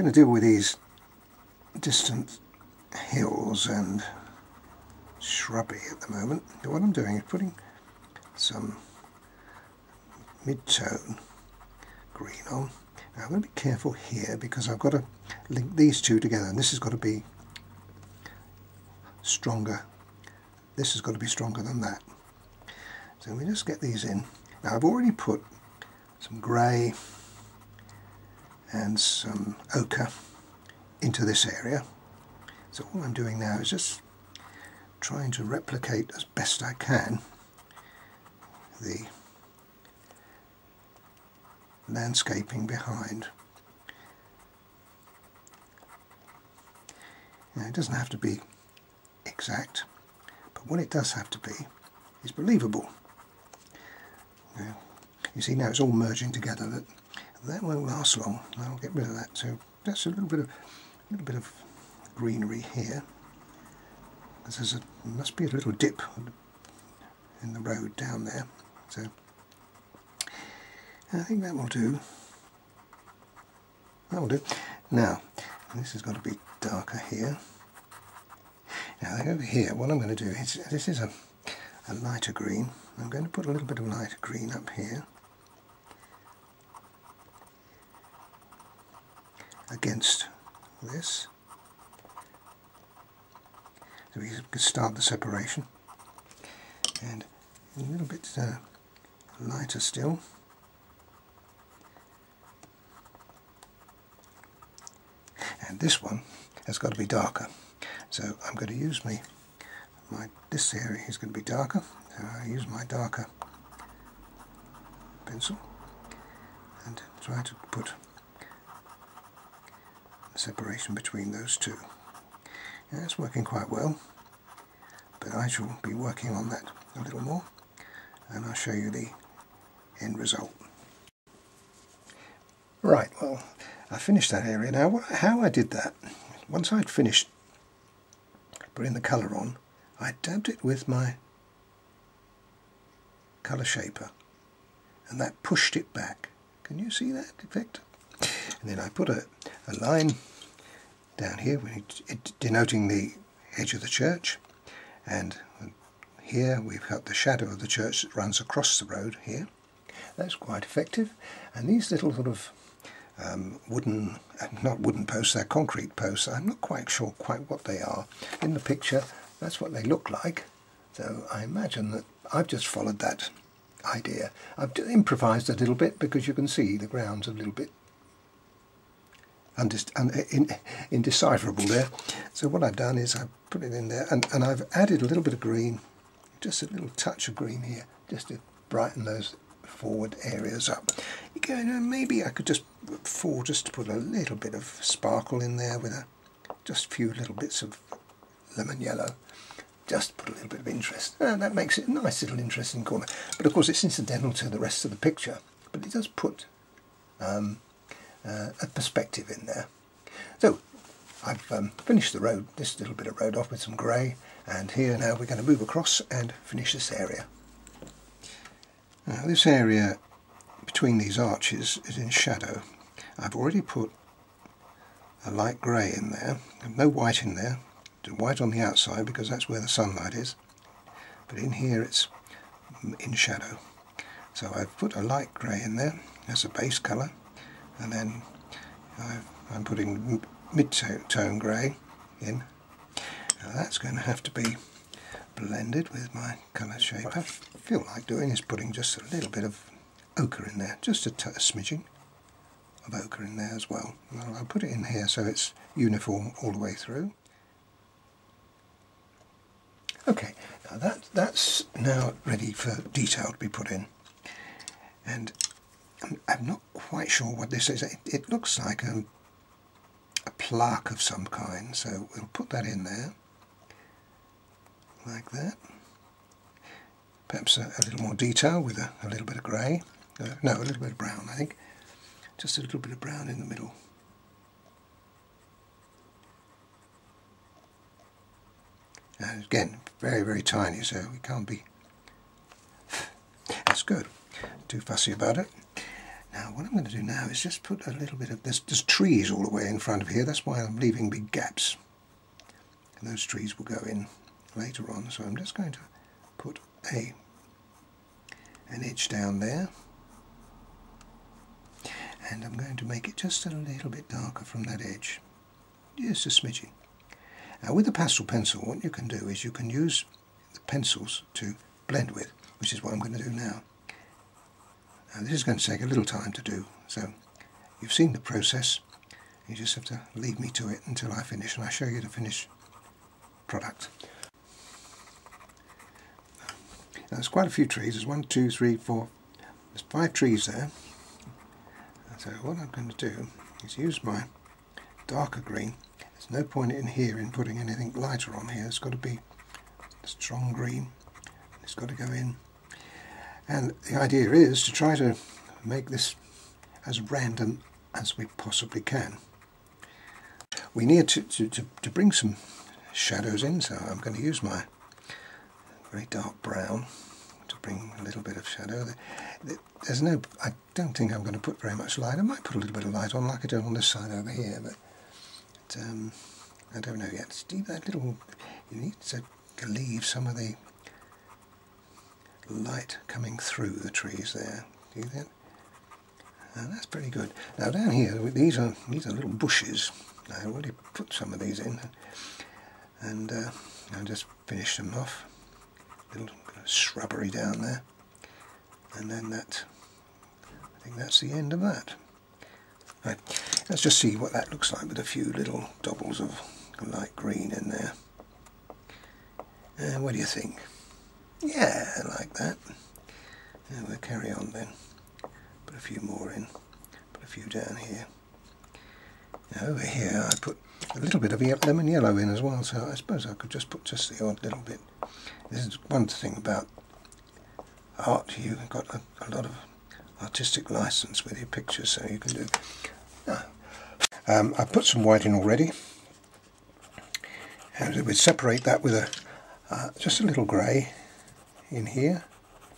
going to deal with these distant hills and shrubbery at the moment. But what I'm doing is putting some mid-tone green on. Now I'm going to be careful here because I've got to link these two together, and this has got to be stronger. This has got to be stronger than that. So we just get these in. Now I've already put some grey and some ochre into this area. So all I'm doing now is just trying to replicate as best I can the landscaping behind. Now it doesn't have to be exact, but what it does have to be is believable. Now, you see now it's all merging together. That won't last long. I'll get rid of that. So that's a little bit of greenery here. There's must be a little dip in the road down there. So I think that will do. That will do. Now this has got to be darker here. Now over here, what I'm going to do is, this is a lighter green. I'm going to put a little bit of lighter green up here against this. So we can start the separation, and a little bit lighter still. And this one has got to be darker. So I'm going to use this area is going to be darker. So I use my darker pencil and try to put a separation between those two. Now, that's working quite well, but I shall be working on that a little more, and I'll show you the end result. Right, well, I finished that area. Now, how I did that, once I'd finished putting the colour on, I dabbed it with my colour shaper, and that pushed it back. Can you see that effect? And then I put a line down here, denoting the edge of the church, and here we've got the shadow of the church that runs across the road here. That's quite effective. And these little sort of not wooden posts, they're concrete posts. I'm not quite sure quite what they are. In the picture, that's what they look like. So I imagine that I've just followed that idea. I've improvised a little bit because you can see the ground's a little bit indecipherable there. So what I've done is I've put it in there, and I've added a little bit of green, just a little touch of green here, just to brighten those forward areas up. Again, maybe I could just put a little bit of sparkle in there with just a few little bits of lemon yellow. Just put a little bit of interest. That makes it a nice little interesting corner. But of course it's incidental to the rest of the picture. But it does put a perspective in there. So I've finished the road, this little bit of road off with some grey, and here now we're going to move across and finish this area. Now this area between these arches is in shadow. I've already put a light grey in there, no white in there, white on the outside because that's where the sunlight is, but in here it's in shadow. So I've put a light grey in there as a base colour, and then I'm putting mid-tone grey in. Now that's going to have to be blended with my colour shaper. What I feel like doing is putting just a little bit of ochre in there, just a smidgen of ochre in there as well. I'll put it in here so it's uniform all the way through. Okay, now that's now ready for detail to be put in, and I'm not quite sure what this is. It looks like a plaque of some kind, so we'll put that in there like that. Perhaps a little more detail with a little bit of grey. No, a little bit of brown, I think. Just a little bit of brown in the middle. And again, very, very tiny, so we can't be... That's good. Too fussy about it. Now what I'm going to do now is just put a little bit of, there's trees all the way in front of here, that's why I'm leaving big gaps. And those trees will go in later on, so I'm just going to put an edge down there. And I'm going to make it just a little bit darker from that edge. Just a smidgen. Now with the pastel pencil, what you can do is you can use the pencils to blend with, which is what I'm going to do now. Now this is going to take a little time to do, so you've seen the process. You just have to leave me to it until I finish, and I'll show you the finished product. Now, there's quite a few trees. There's 1, 2, 3, 4. There's 5 trees there. So what I'm going to do is use my darker green. There's no point in here in putting anything lighter on here. It's got to be strong green. It's got to go in. And the idea is to try to make this as random as we possibly can. We need to bring some shadows in, so I'm going to use my very dark brown to bring a little bit of shadow. I don't think I'm going to put very much light. I might put a little bit of light on like I did on this side over here, but I don't know yet. See that little, you need to leave some of the light coming through the trees there. See that? That's pretty good. Now down here, these are little bushes. I already put some of these in, and I'll just finish them off. Little shrubbery down there, and then I think that's the end of that. Right, let's just see what that looks like with a few little doubles of light green in there. What do you think? Yeah, I like that. And we'll carry on then. Put a few more in. Put a few down here. Now over here I put a little bit of lemon yellow in as well, so I suppose I could just put just the odd little bit. This is one thing about art, you've got a lot of artistic license with your pictures, so you can do. I've put some white in already, and we'd separate that with just a little grey in here,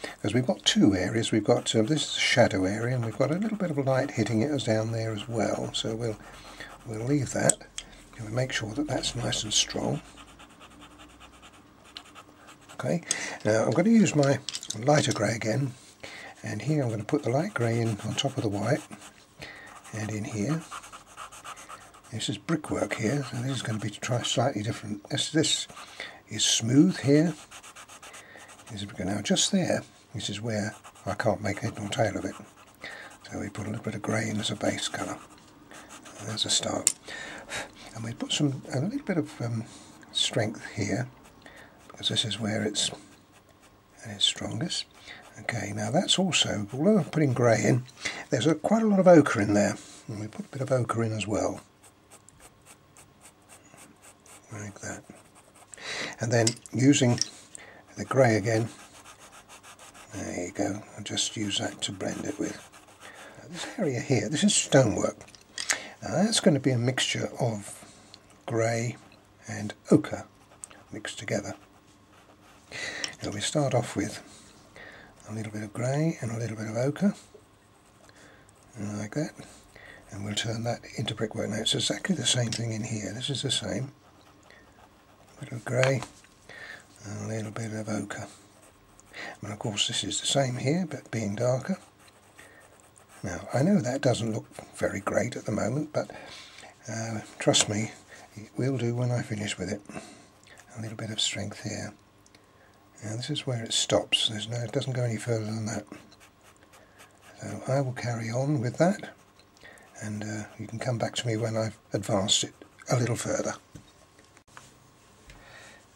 because we've got two areas. We've got this is the shadow area, and we've got a little bit of light hitting it as down there as well. So we'll leave that, and we'll make sure that that's nice and strong. Okay, now I'm going to use my lighter grey again, and here I'm going to put the light grey in on top of the white, and in here. This is brickwork here, so this is going to be slightly different. This is smooth here. Now just there, this is where I can't make head nor tail of it. So we put a little bit of grey in as a base colour. There's a start. And we put a little bit of strength here, because this is where it's at its strongest. Okay, now that's also, although I'm putting grey in, there's quite a lot of ochre in there. And we put a bit of ochre in as well. Like that. And then using the grey again, there you go, I'll just use that to blend it with. Now this area here, this is stonework. Now that's going to be a mixture of grey and ochre mixed together. Now we start off with a little bit of grey and a little bit of ochre, like that, and we'll turn that into brickwork. Now it's exactly the same thing in here. This is the same. A bit of grey and a little bit of ochre. And of course this is the same here, but being darker. Now I know that doesn't look very great at the moment, but trust me, it will do when I finish with it. A little bit of strength here. Now this is where it stops. It doesn't go any further than that. So I will carry on with that, and you can come back to me when I've advanced it a little further.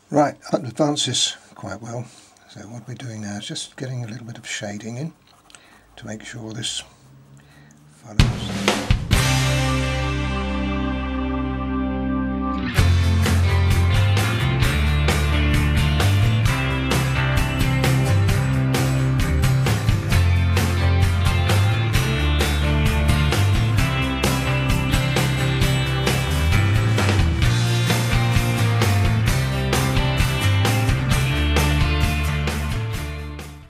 Right, I've advanced this quite well. So what we're doing now is just getting a little bit of shading in to make sure this follows.